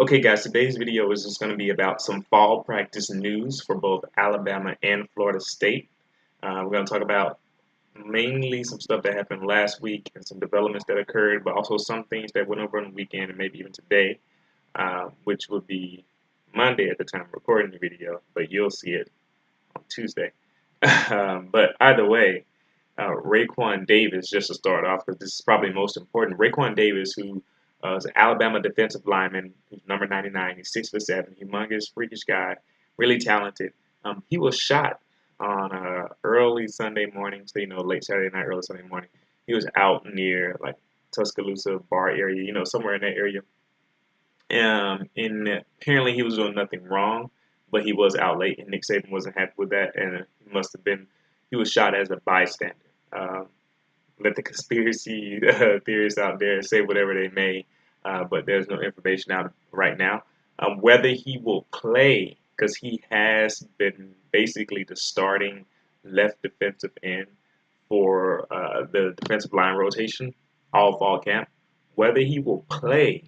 Okay, guys, today's video is just going to be about some fall practice news for both Alabama and Florida State. We're going to talk about mainly some stuff that happened last week and some developments that occurred, but also some things that went over on the weekend and maybe even today, which would be Monday at the time of recording the video, but you'll see it on Tuesday. But either way, Raekwon Davis, just to start off, because this is probably most important. Raekwon Davis, who is an Alabama defensive lineman, who's number 99. He's 6'7", humongous, freakish guy, really talented. He was shot on early Sunday morning, so late Saturday night, early Sunday morning. He was out near like Tuscaloosa bar area, somewhere in that area. And apparently he was doing nothing wrong, but he was out late, and Nick Saban wasn't happy with that, and he was shot as a bystander. Um, Let the conspiracy theorists out there say whatever they may, but there's no information out right now. Whether he will play, because he has been basically the starting left defensive end for the defensive line rotation all fall camp. Whether he will play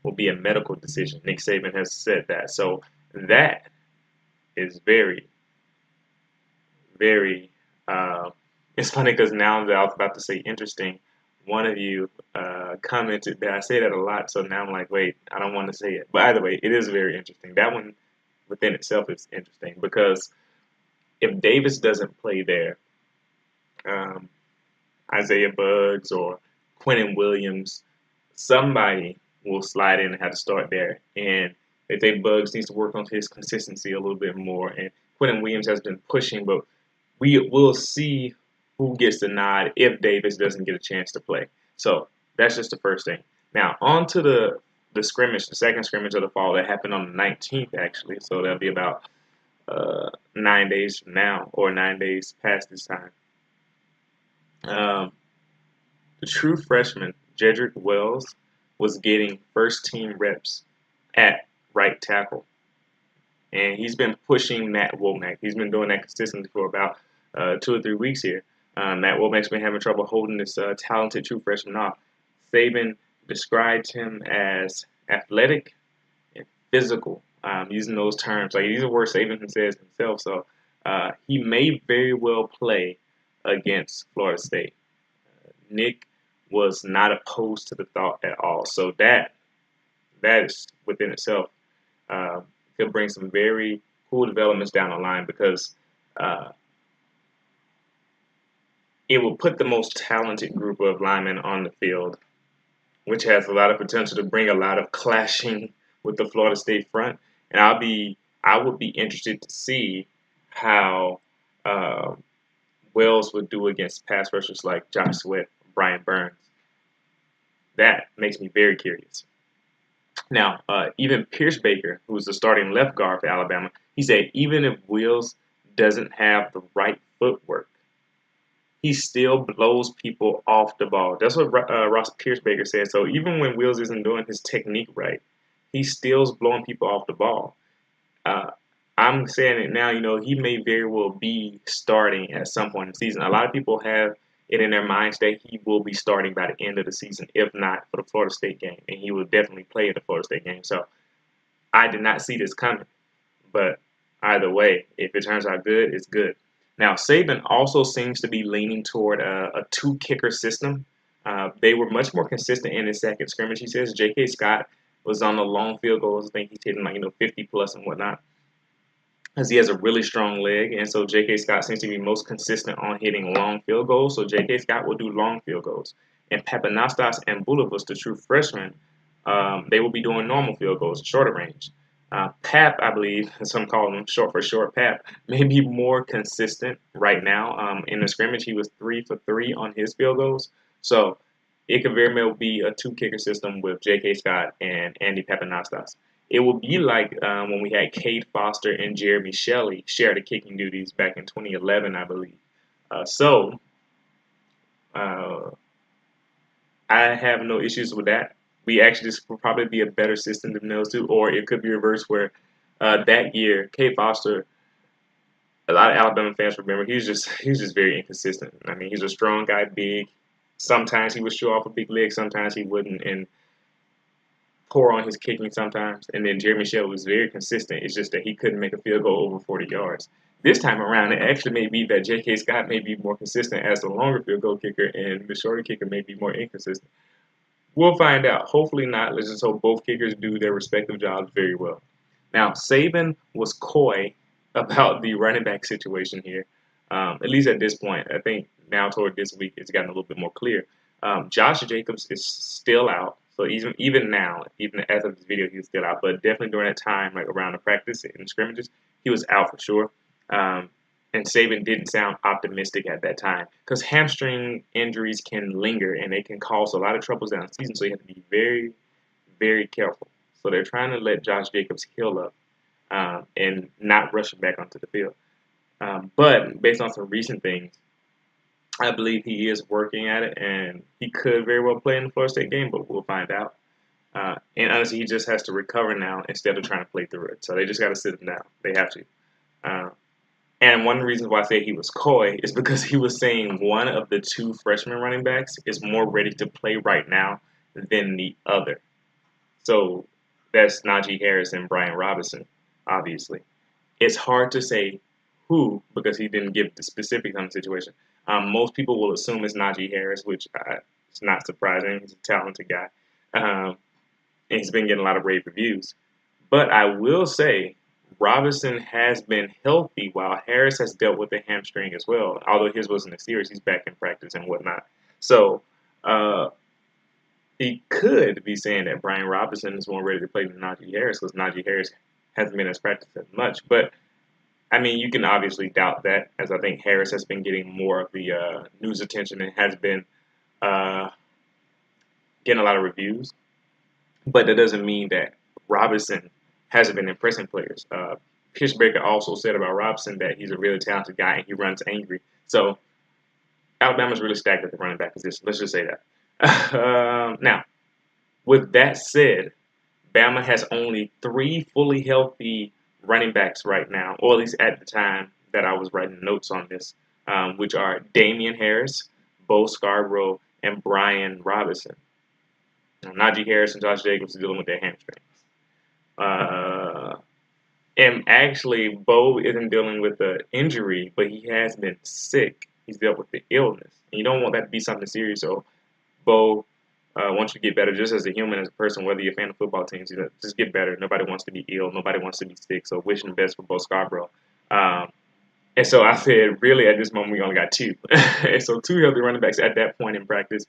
will be a medical decision. Nick Saban has said that. So that is very, very. It's funny because now that I was about to say interesting, one of you commented that I say that a lot. So now I'm like, wait, I don't want to say it. But either way, it is very interesting. That one within itself is interesting because if Davis doesn't play there, um, Isaiah Buggs or Quentin Williams, somebody will slide in and have to start there. And they think Buggs needs to work on his consistency a little bit more. And Quentin Williams has been pushing, but we will see who gets the nod if Davis doesn't get a chance to play. So that's just the first thing. Now on to the scrimmage, the second scrimmage of the fall that happened on the 19th actually. So that'll be about 9 days from now, or 9 days past this time. Um, the true freshman Jedrick Wells was getting first team reps at right tackle, and he's been pushing Matt Womack. He's been doing that consistently for about 2 or 3 weeks here. Matt Womack's been having trouble holding this talented true freshman off. Saban described him as athletic and physical, using those terms. Like, these are words Saban says himself. So he may very well play against Florida State. Nick was not opposed to the thought at all. So that is within itself could bring some very cool developments down the line because it will put the most talented group of linemen on the field, which has a lot of potential to bring a lot of clashing with the Florida State front. And I would be interested to see how Wells would do against pass rushers like Josh Sweat, Brian Burns. That makes me very curious. Now, even Pierce Baker, who's the starting left guard for Alabama, he said even if Wills doesn't have the right footwork, he still blows people off the ball. That's what Ross Pierce Baker said. So even when Wills isn't doing his technique right, he still's blowing people off the ball. Uh, I'm saying it now, he may very well be starting at some point in the season. A lot of people have it in their minds that he will be starting by the end of the season, if not for the Florida State game. And he will definitely play in the Florida State game. So I did not see this coming. But either way, if it turns out good, it's good. Now, Saban also seems to be leaning toward a two-kicker system. They were much more consistent in the second scrimmage, he says. J.K. Scott was on the long field goals. I think he's hitting 50 plus and whatnot, because he has a really strong leg. And so J.K. Scott seems to be most consistent on hitting long field goals. So J.K. Scott will do long field goals. And Papanastas and Bulovas, the true freshman, they will be doing normal field goals, shorter range. Pap, I believe, some call him short for short, Pap, may be more consistent right now. In the scrimmage, he was 3 for 3 on his field goals. So it could very well be a two-kicker system with J.K. Scott and Andy Papanastas. It will be like when we had Cade Foster and Jeremy Shelley share the kicking duties back in 2011, I believe. So I have no issues with that. We actually, this will probably be a better system than those two, or it could be reversed where that year, Cade Foster, a lot of Alabama fans remember, he was just very inconsistent. I mean, he's a strong guy, big. Sometimes he would show off a big leg, sometimes he wouldn't. And poor on his kicking sometimes, and then Jeremy Shell was very consistent. It's just that he couldn't make a field goal over 40 yards. This time around, it actually may be that J.K. Scott may be more consistent as the longer field goal kicker, and the shorter kicker may be more inconsistent. We'll find out. Hopefully not. Let's just hope both kickers do their respective jobs very well. Now, Saban was coy about the running back situation here, at least at this point. I think now toward this week it's gotten a little bit more clear. Josh Jacobs is still out. So even now, even as of this video, he's still out. But definitely during that time, like around the practice and scrimmages, he was out for sure. And Saban didn't sound optimistic at that time because hamstring injuries can linger and they can cause a lot of troubles down the season. So you have to be very, very careful. So they're trying to let Josh Jacobs heal up and not rush him back onto the field. But based on some recent things, I believe he is working at it, and he could very well play in the Florida State game, but we'll find out. And honestly, he just has to recover now instead of trying to play through it. So they just got to sit him down. They have to. And one of the reasons why I say he was coy is because he was saying one of the two freshman running backs is more ready to play right now than the other. So that's Najee Harris and Brian Robinson, obviously. It's hard to say who because he didn't give the specifics on the situation. Most people will assume it's Najee Harris, which is not surprising. He's a talented guy. And he's been getting a lot of rave reviews. But I will say Robinson has been healthy while Harris has dealt with a hamstring as well. Although his wasn't as serious, he's back in practice and whatnot. So he could be saying that Brian Robinson is more ready to play than Najee Harris because Najee Harris hasn't been as practiced as much. But I mean, you can obviously doubt that, as I think Harris has been getting more of the news attention and has been getting a lot of reviews. But that doesn't mean that Robinson hasn't been impressing players. Pierce Baker also said about Robinson that he's a really talented guy and he runs angry. So Alabama's really stacked at the running back position. Let's just say that. Now, with that said, Bama has only 3 fully healthy running backs right now, or at least at the time that I was writing notes on this, which are Damian Harris, Bo Scarborough, and Brian Robinson. Now, Najee Harris and Josh Jacobs are dealing with their hamstrings. And actually, Bo isn't dealing with the injury, but he has been sick. He's dealt with the illness. And you don't want that to be something serious. So, Bo, wants you to get better just as a human, as a person, whether you're a fan of football teams, just get better. Nobody wants to be ill. Nobody wants to be sick. So, wishing the best for Bo Scarborough. And so I said, really, at this moment, we only got 2. And so 2 healthy running backs at that point in practice.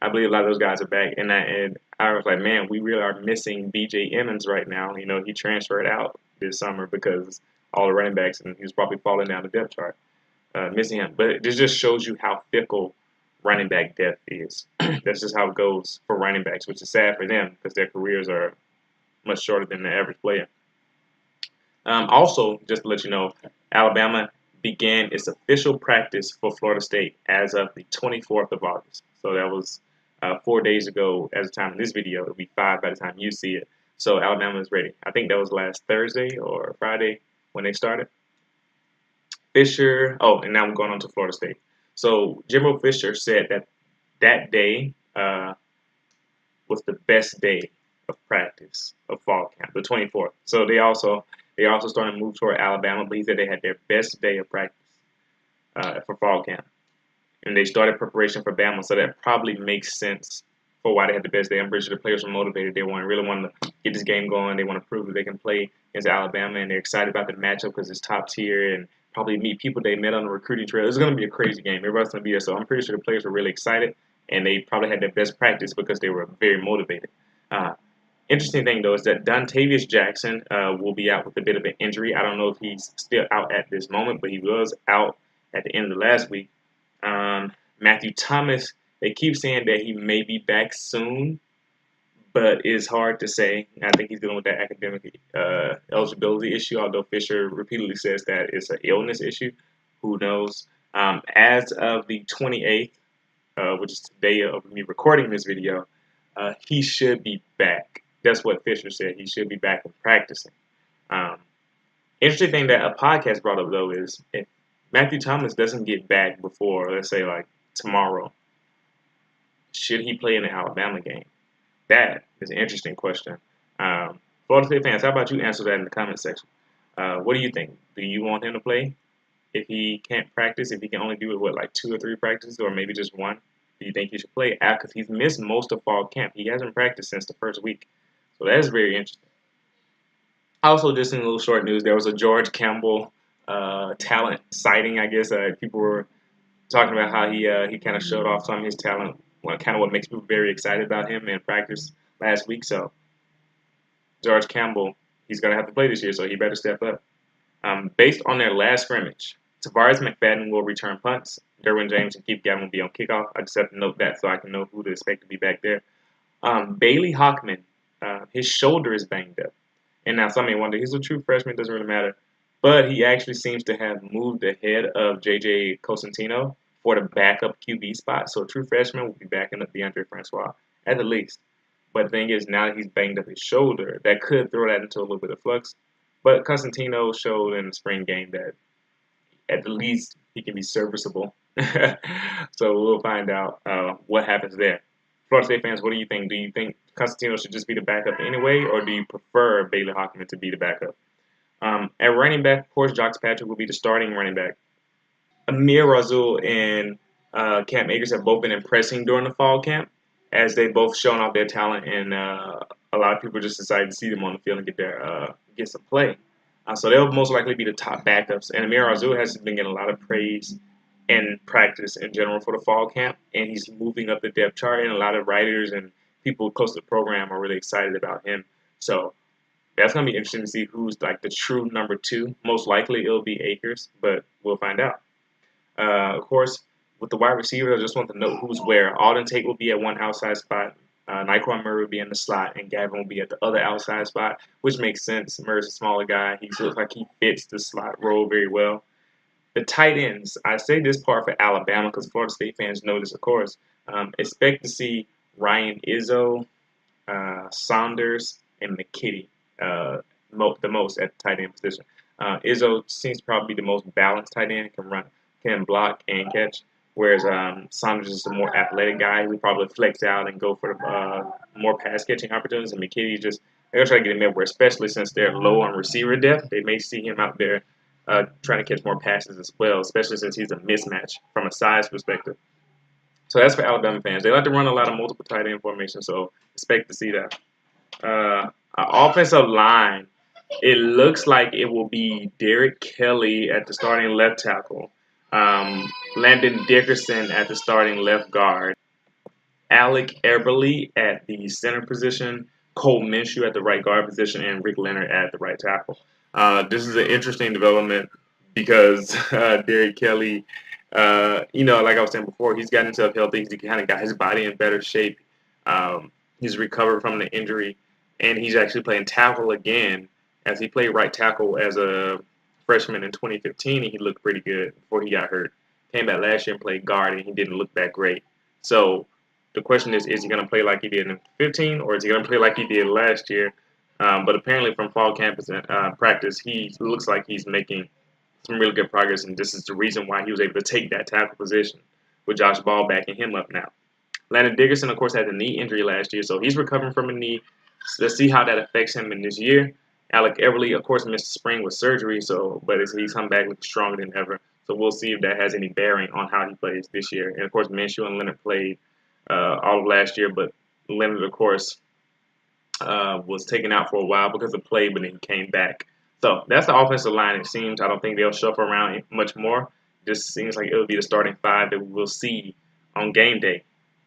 I believe a lot of those guys are back. And I was like, man, we really are missing B.J. Emmons right now. You know, he transferred out this summer because all the running backs, and he was probably falling down the depth chart, missing him. But it just shows you how fickle running back depth is. That's just how it goes for running backs, which is sad for them because their careers are much shorter than the average player. Also, just to let you know, Alabama began its official practice for Florida State as of the 24th of August. So that was 4 days ago at the time of this video. It'll be 5 by the time you see it. So Alabama is ready. I think that was last Thursday or Friday when they started. Fisher, and now I'm going on to Florida State. So Jimbo Fisher said that day was the best day of practice of fall camp, the 24th. So they also started to move toward Alabama, but he said they had their best day of practice for fall camp. And they started preparation for Bama, so that probably makes sense for why they had the best day. I'm pretty sure the players were motivated. They really wanted to get this game going. They want to prove that they can play against Alabama, and they're excited about the matchup because it's top tier and probably meet people they met on the recruiting trail. It's going to be a crazy game. Everybody's going to be there, so I'm pretty sure the players were really excited, and they probably had their best practice because they were very motivated. Interesting thing, though, is that Dontavius Jackson will be out with a bit of an injury. I don't know if he's still out at this moment, but he was out at the end of the last week. Matthew Thomas, they keep saying that he may be back soon, but it's hard to say. I think he's dealing with that academic eligibility issue, although Fisher repeatedly says that it's an illness issue. Who knows? As of the 28th, which is the day of me recording this video, he should be back. That's what Fisher said. He should be back and practicing. Interesting thing that a podcast brought up, though, is if Matthew Thomas doesn't get back before, let's say, like tomorrow, should he play in the Alabama game? That is an interesting question. Florida State fans, how about you answer that in the comment section? What do you think? Do you want him to play if he can't practice? If he can only do it, what, like 2 or 3 practices, or maybe just one? Do you think he should play? Because he's missed most of fall camp. He hasn't practiced since the first week. So that is very interesting. Also, just in a little short news, there was a George Campbell talent sighting. I guess people were talking about how he kind of showed off some of his talent. Kind of what makes people very excited about him in practice last week. So George Campbell, he's gonna have to play this year, so he better step up. Based on their last scrimmage, Tavares McFadden will return punts. Derwin James and Keith Gavin will be on kickoff. I just have to note that so I can know who to expect to be back there. Bailey Hockman, his shoulder is banged up. And now some may wonder, he's a true freshman, doesn't really matter. But he actually seems to have moved ahead of J.J. Cosentino for the backup QB spot. So a true freshman will be backing up DeAndre Francois at the least. But the thing is, now that he's banged up his shoulder, that could throw that into a little bit of flux. But Cosentino showed in the spring game that at the least he can be serviceable. So we'll find out what happens there. Florida State fans, what do you think? Do you think Constantino should just be the backup anyway, or do you prefer Bailey Hockman to be the backup? At running back, of course, Jox Patrick will be the starting running back. Amir Razul and Cam Akers have both been impressing during the fall camp, as they've both shown off their talent, and a lot of people just decided to see them on the field and get some play. So they'll most likely be the top backups. And Amir Razul has been getting a lot of praise and practice in general for the fall camp, and he's moving up the depth chart. And a lot of writers and people close to the program are really excited about him. So that's going to be interesting to see who's like the true number 2. Most likely it'll be Akers, but we'll find out. Of course, with the wide receivers, I just want to note who's where. Alden Tate will be at one outside spot. Nyquan Murray will be in the slot, and Gavin will be at the other outside spot, which makes sense. Murray's a smaller guy. He looks like he fits the slot role very well. The tight ends, I say this part for Alabama because Florida State fans know this, of course. Expect to see Ryan Izzo, Saunders, and McKitty the most at the tight end position. Izzo seems to probably be the most balanced tight end, can block and catch, whereas Saunders is a more athletic guy who probably flex out and go for the more pass catching opportunities. And McKitty they'll try to get him everywhere, especially since they're low on receiver depth. They may see him out there trying to catch more passes as well, especially since he's a mismatch from a size perspective. So that's for Alabama fans. They like to run a lot of multiple tight end formations, so expect to see that. Our offensive line, it looks like it will be Derek Kelly at the starting left tackle, Landon Dickerson at the starting left guard, Alec Eberle at the center position, Cole Minshew at the right guard position, and Rick Leonard at the right tackle. This is an interesting development because Derek Kelly, like I was saying before, he's gotten himself healthy. He kind of got his body in better shape. He's recovered from the injury, and he's actually playing tackle again, as he played right tackle as a freshman in 2015, and he looked pretty good before he got hurt. Came back last year and played guard, and he didn't look that great. So the question is he going to play like he did in 15, or is he going to play like he did last year? But apparently from fall campus practice, he looks like he's making some really good progress, and this is the reason why he was able to take that tackle position with Josh Ball backing him up now. Landon Dickerson, of course, had a knee injury last year, so he's recovering from a knee. So let's see how that affects him in this year. Alec Everly, of course, missed the spring with surgery, but he's come back looking stronger than ever. So we'll see if that has any bearing on how he plays this year. And, of course, Minshew and Leonard played all of last year, but Leonard, of course, was taken out for a while because of play, but then he came back. So that's the offensive line, it seems. I don't think they'll shuffle around much more. Just seems like it'll be the starting 5 that we will see on game day.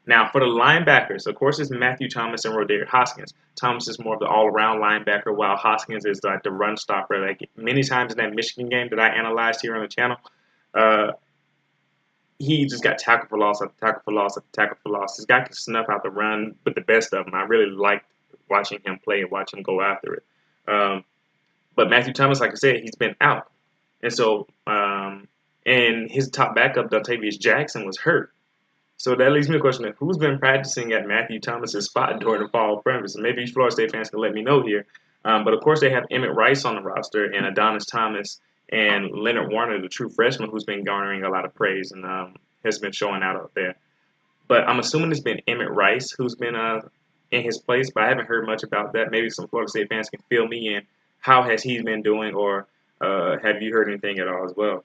Now, for the linebackers, of course, it's Matthew Thomas and Roderick Hoskins. Thomas is more of the all-around linebacker, while Hoskins is like the run stopper. Like many times in that Michigan game that I analyzed here on the channel, he just got tackle for loss after tackle for loss after tackle for loss. This guy can snuff out the run with the best of them. I really liked watching him play and watch him go after it. But Matthew Thomas, like I said, he's been out. And so, and his top backup, Dontavius Jackson, was hurt. So that leaves me a question of who's been practicing at Matthew Thomas's spot during the fall premise. And maybe Florida State fans can let me know here. But of course, they have Emmett Rice on the roster and Adonis Thomas and Leonard Warner, the true freshman, who's been garnering a lot of praise and has been showing out there. But I'm assuming it's been Emmett Rice who's been in his place, but I haven't heard much about that. Maybe some Florida State fans can fill me in. How has he been doing, or have you heard anything at all as well?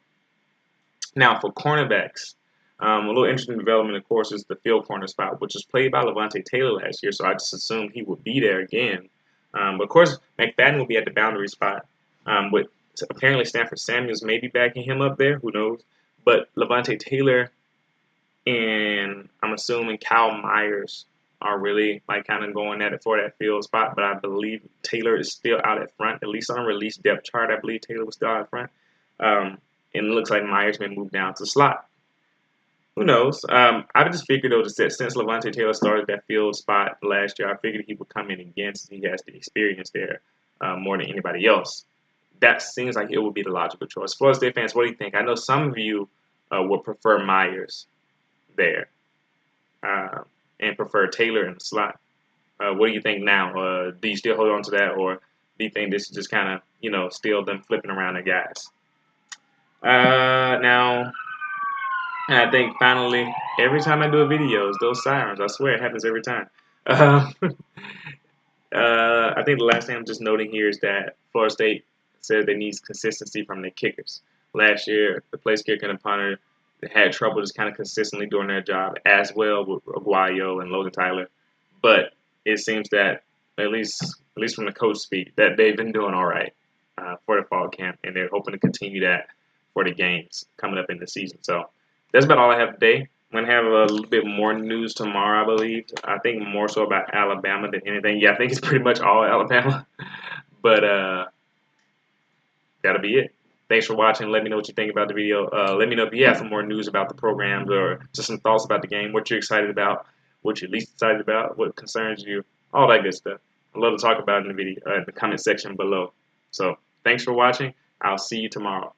Now, for cornerbacks, a little interesting development, of course, is the field corner spot, which was played by Levante Taylor last year, so I just assumed he would be there again. But of course, McFadden will be at the boundary spot, with apparently Stanford Samuels maybe backing him up there. Who knows? But Levante Taylor and I'm assuming Kyle Myers are really like kind of going at it for that field spot. But I believe Taylor is still out at front, at least on a release depth chart. I believe Taylor was still out at front. And it looks like Myers may move down to slot. Who knows? I just figured though that since Levante Taylor started that field spot last year, I figured he would come in again since he has the experience there more than anybody else. That seems like it would be the logical choice. Florida State fans, what do you think? I know some of you would prefer Myers there uh, and prefer Taylor in the slot. What do you think now? Do you still hold on to that, or do you think this is just kind of still them flipping around the guys? Now, I think finally, every time I do a video, it's those sirens. I swear it happens every time. Uh, I think the last thing I'm just noting here is that Florida State said they need consistency from their kickers. Last year, the place kicker and the punter had trouble just kind of consistently doing their job as well with Aguayo and Logan Tyler. But it seems that at least from the coach speak that they've been doing all right for the fall camp, and they're hoping to continue that for the games coming up in the season. So that's about all I have today. I'm gonna have a little bit more news tomorrow, I believe. I think more so about Alabama than anything. Yeah, I think it's pretty much all Alabama. But that'll be it. Thanks for watching. Let me know what you think about the video. Let me know if you have some more news about the programs or just some thoughts about the game, what you're excited about, what you're least excited about, what concerns you, all that good stuff. I'd love to talk about it in the video, in the comment section below. So thanks for watching. I'll see you tomorrow.